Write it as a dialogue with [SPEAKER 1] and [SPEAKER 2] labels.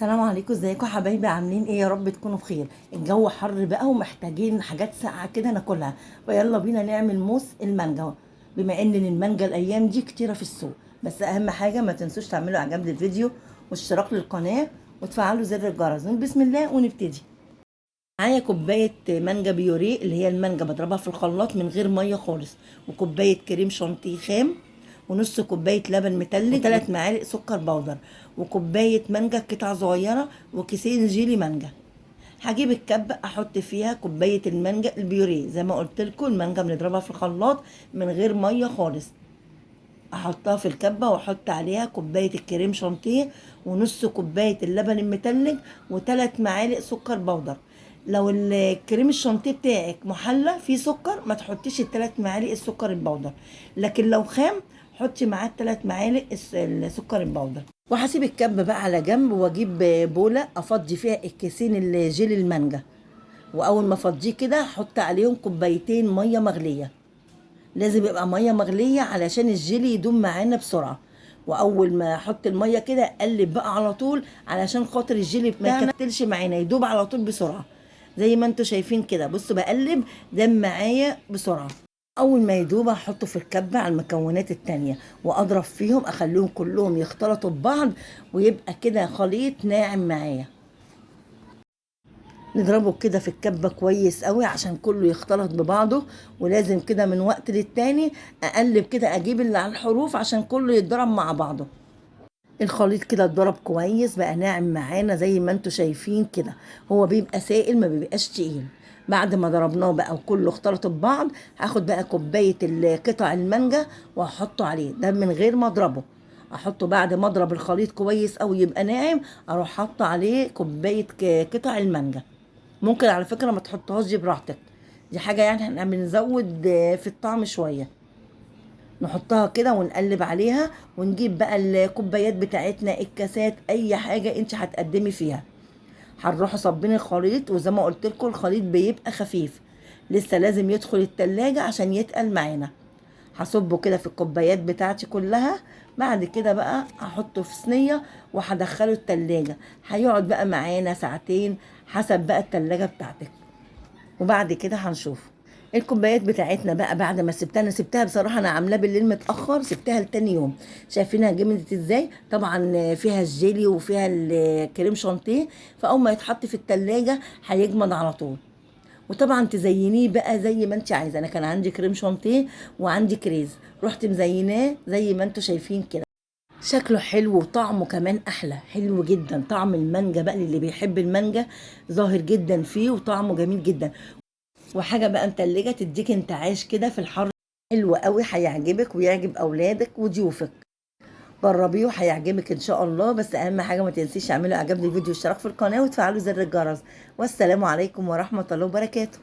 [SPEAKER 1] السلام عليكم، ازيكم حبايبي؟ عاملين ايه؟ يا رب تكونوا بخير. الجو حر بقى ومحتاجين حاجات ساقعه كده ناكلها، فيلا بينا نعمل موس المانجا. بما ان المانجا الايام دي كتيره في السوق، بس اهم حاجه ما تنسوش تعملوا اعجاب للفيديو واشتراك للقناه وتفعلوا زر الجرس. بسم الله ونبتدي. معايا كوبايه مانجا بيوريه، اللي هي المانجا بضربها في الخلاط من غير ميه خالص، وكوبايه كريم شانتيه خام، ونص كوبايه لبن متلج، وثلاث معالق سكر بودر، وكوبايه مانجا قطع صغيره، وكيسين جيلي مانجا. هجيب الكبة احط فيها كوبايه المانجا البيوريه، زي ما قلت لكم المانجا بنضربها في الخلاط من غير ميه خالص. احطها في الكبه واحط عليها كوبايه الكريم شانتيه، ونص كوبايه اللبن المتلج، وثلاث معالق سكر بودر. لو الكريم الشانتيه بتاعك محلى فيه سكر ما تحطيش الثلاث معالق السكر البودر، لكن لو خام حطي معاه الثلاث معالق السكر البودر. وهسيب الكبه بقى على جنب، واجيب بوله افضي فيها الكيسين الجيل المانجا، واول ما افضيه كده احط عليهم كوبايتين ميه مغليه. لازم يبقى ميه مغليه علشان الجيلي يدوم معانا بسرعه. واول ما احط الميه كده اقلب بقى على طول، علشان خاطر الجيلي بتاعنا ما يكتلش معانا، يدوب على طول بسرعه. زي ما انتوا شايفين كده، بصوا بقلب دم معايا بسرعه. اول ما يدوب احطه في الكبه على المكونات التانية، واضرب فيهم اخليهم كلهم يختلطوا ببعض، ويبقى كده خليط ناعم معايا. نضربه كده في الكبة كويس قوي عشان كله يختلط ببعضه. ولازم كده من وقت للتاني اقلب كده، اجيب اللي على الحروف عشان كله يتضرب مع بعضه. الخليط كده اتضرب كويس بقى ناعم معانا زي ما انتوا شايفين كده. هو بيبقى سائل ما بيبقاش تقيل. بعد ما ضربناه بقى وكله اختلط ببعض، هاخد بقى كوباية قطع المانجا واحطه عليه ده من غير ما اضربه. احطه بعد ما اضرب الخليط كويس قوي يبقى ناعم، اروح حاطه عليه كوباية قطع المانجا. ممكن على فكرة ما تحطهاش دي براحتك، دي حاجة يعني احنا بنزود في الطعم شوية. نحطها كده ونقلب عليها، ونجيب بقى الكوبايات بتاعتنا، الكاسات، اي حاجة انت هتقدمي فيها. هنروح صابين الخليط، وزي ما قلت لكم الخليط بيبقى خفيف، لسه لازم يدخل التلاجة عشان يتقل معانا. هصبه كده في الكوبايات بتاعتي كلها. بعد كده بقى هحطه في صينية وهدخله التلاجة، هيقعد بقى معانا ساعتين حسب بقى التلاجة بتاعتك. وبعد كده هنشوف الكوبايات بتاعتنا بقى. بعد ما سبتها، انا سبتها بصراحه، انا عاملاه بالليل متاخر، سبتها لتاني يوم. شايفينها جمدت ازاي؟ طبعا فيها الجيلي وفيها الكريم شانتيه، فاول ما يتحط في التلاجة هيجمد على طول. وطبعا تزينيه بقى زي ما انت عايزه. انا كان عندي كريم شانتيه وعندي كريز، رحت مزيناه زي ما انتوا شايفين كده. شكله حلو وطعمه كمان احلى، حلو جدا. طعم المانجا بقى اللي بيحب المانجا ظاهر جدا فيه، وطعمه جميل جدا. وحاجه بقى متلجه تديك انتعاش كده في الحر. حلو قوي، هيعجبك ويعجب اولادك وضيوفك. جربيه وهيعجبك ان شاء الله. بس اهم حاجه ما تنسيش تعملوا اعجاب للفيديو واشتراك في القناه وتفعلوا زر الجرس. والسلام عليكم ورحمه الله وبركاته.